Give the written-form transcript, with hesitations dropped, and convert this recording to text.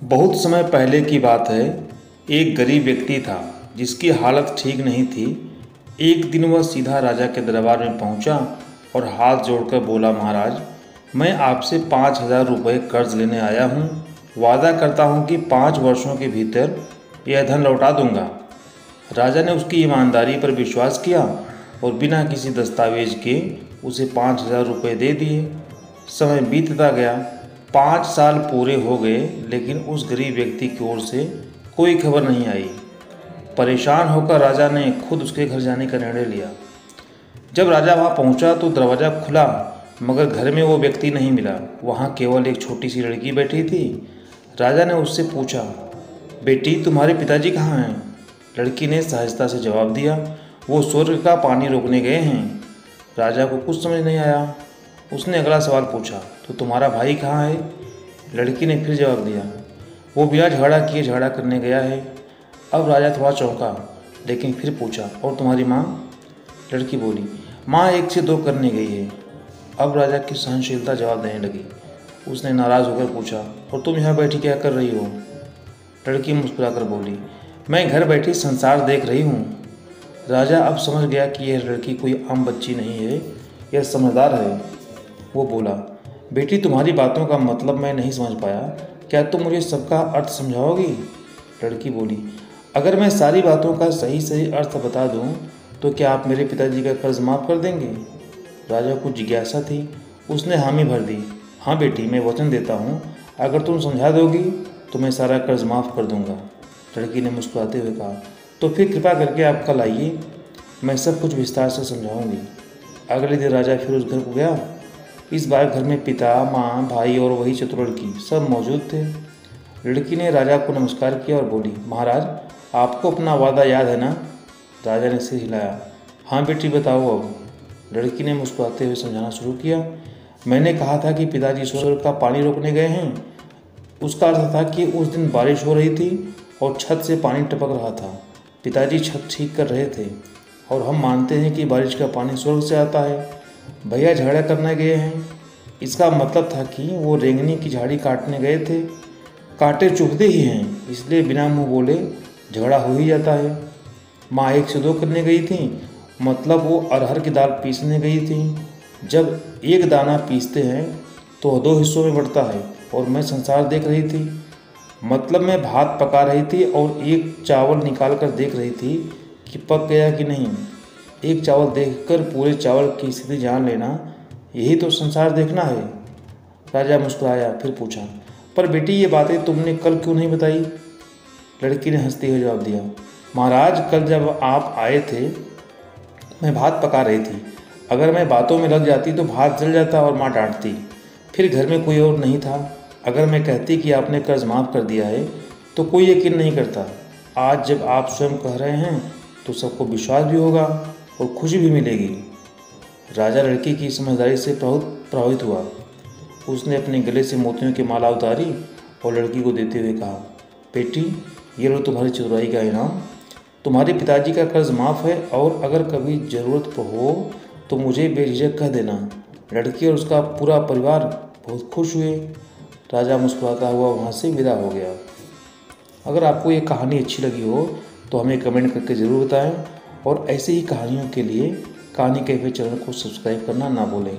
बहुत समय पहले की बात है। एक गरीब व्यक्ति था जिसकी हालत ठीक नहीं थी। एक दिन वह सीधा राजा के दरबार में पहुंचा और हाथ जोड़कर बोला, महाराज, मैं आपसे 5,000 रुपये कर्ज लेने आया हूं। वादा करता हूं कि 5 वर्षों के भीतर यह धन लौटा दूंगा। राजा ने उसकी ईमानदारी पर विश्वास किया और बिना किसी दस्तावेज के उसे 5,000 रुपये दे दिए। समय बीतता गया। 5 साल पूरे हो गए, लेकिन उस गरीब व्यक्ति की ओर से कोई खबर नहीं आई। परेशान होकर राजा ने खुद उसके घर जाने का निर्णय लिया। जब राजा वहां पहुंचा तो दरवाज़ा खुला, मगर घर में वो व्यक्ति नहीं मिला। वहां केवल एक छोटी सी लड़की बैठी थी। राजा ने उससे पूछा, बेटी, तुम्हारे पिताजी कहाँ हैं? लड़की ने सहजता से जवाब दिया, वो स्वर्ग का पानी रोकने गए हैं। राजा को कुछ समझ नहीं आया। उसने अगला सवाल पूछा, तो तुम्हारा भाई कहाँ है? लड़की ने फिर जवाब दिया, वो बिना झगड़ा किए झगड़ा करने गया है। अब राजा थोड़ा चौंका, लेकिन फिर पूछा, और तुम्हारी माँ? लड़की बोली, माँ 1 से 2 करने गई है। अब राजा की सहनशीलता जवाब देने लगी। उसने नाराज़ होकर पूछा, और तुम यहाँ बैठी क्या कर रही हो? लड़की मुस्कुराकर बोली, मैं घर बैठी संसार देख रही हूँ। राजा अब समझ गया कि यह लड़की कोई आम बच्ची नहीं है, यह समझदार है। वो बोला, बेटी, तुम्हारी बातों का मतलब मैं नहीं समझ पाया, क्या तुम मुझे सबका अर्थ समझाओगी? लड़की बोली, अगर मैं सारी बातों का सही सही अर्थ बता दूं, तो क्या आप मेरे पिताजी का कर्ज माफ़ कर देंगे? राजा को जिज्ञासा थी। उसने हामी भर दी, हाँ बेटी, मैं वचन देता हूँ, अगर तुम समझा दोगी तो मैं सारा कर्ज माफ़ कर दूंगा। लड़की ने मुस्कुराते हुए कहा, तो फिर कृपा करके आप कल आइए, मैं सब कुछ विस्तार से समझाऊंगी। अगले दिन राजा फिर उस घर को गया। इस बार घर में पिता, माँ, भाई और वही चतुर लड़की सब मौजूद थे। लड़की ने राजा को नमस्कार किया और बोली, महाराज, आपको अपना वादा याद है ना? राजा ने सिर हिलाया, हाँ बेटी, बताओ अब। लड़की ने मुस्कुराते हुए समझाना शुरू किया, मैंने कहा था कि पिताजी स्वर्ग का पानी रोकने गए हैं। उसका अर्थ था कि उस दिन बारिश हो रही थी और छत से पानी टपक रहा था। पिताजी छत ठीक कर रहे थे और हम मानते हैं कि बारिश का पानी स्वर्ग से आता है। भैया झगड़ा करने गए हैं। इसका मतलब था कि वो रेंगनी की झाड़ी काटने गए थे। कांटे चुभते ही हैं, इसलिए बिना मुंह बोले झगड़ा हो ही जाता है। माँ 1 से 2 करने गई थी, मतलब वो अरहर की दाल पीसने गई थी। जब एक दाना पीसते हैं तो 2 हिस्सों में बढ़ता है, और मैं संसार देख रही थी, मतलब मैं भात पका रही थी और एक चावल निकाल कर देख रही थी कि पक गया कि नहीं। एक चावल देखकर पूरे चावल की स्थिति जान लेना, यही तो संसार देखना है। राजा मुस्कुराया, फिर पूछा, पर बेटी, ये बातें तुमने कल क्यों नहीं बताई? लड़की ने हंसते हुए जवाब दिया, महाराज, कल जब आप आए थे मैं भात पका रही थी। अगर मैं बातों में लग जाती तो भात जल जाता और माँ डांटती। फिर घर में कोई और नहीं था। अगर मैं कहती कि आपने कर्ज माफ़ कर दिया है तो कोई यकीन नहीं करता। आज जब आप स्वयं कह रहे हैं तो सबको विश्वास भी होगा और खुशी भी मिलेगी। राजा लड़की की समझदारी से बहुत प्रभावित हुआ। उसने अपने गले से मोतियों की माला उतारी और लड़की को देते हुए कहा, बेटी, ये लो तुम्हारी चतुराई का इनाम। तुम्हारे पिताजी का कर्ज माफ़ है, और अगर कभी ज़रूरत हो तो मुझे बेझिझक कह देना। लड़की और उसका पूरा परिवार बहुत खुश हुए। राजा मुस्कुराता हुआ वहाँ से विदा हो गया। अगर आपको ये कहानी अच्छी लगी हो तो हमें कमेंट करके ज़रूर बताएं, और ऐसे ही कहानियों के लिए कहानी कैफे चैनल को सब्सक्राइब करना ना भूलें।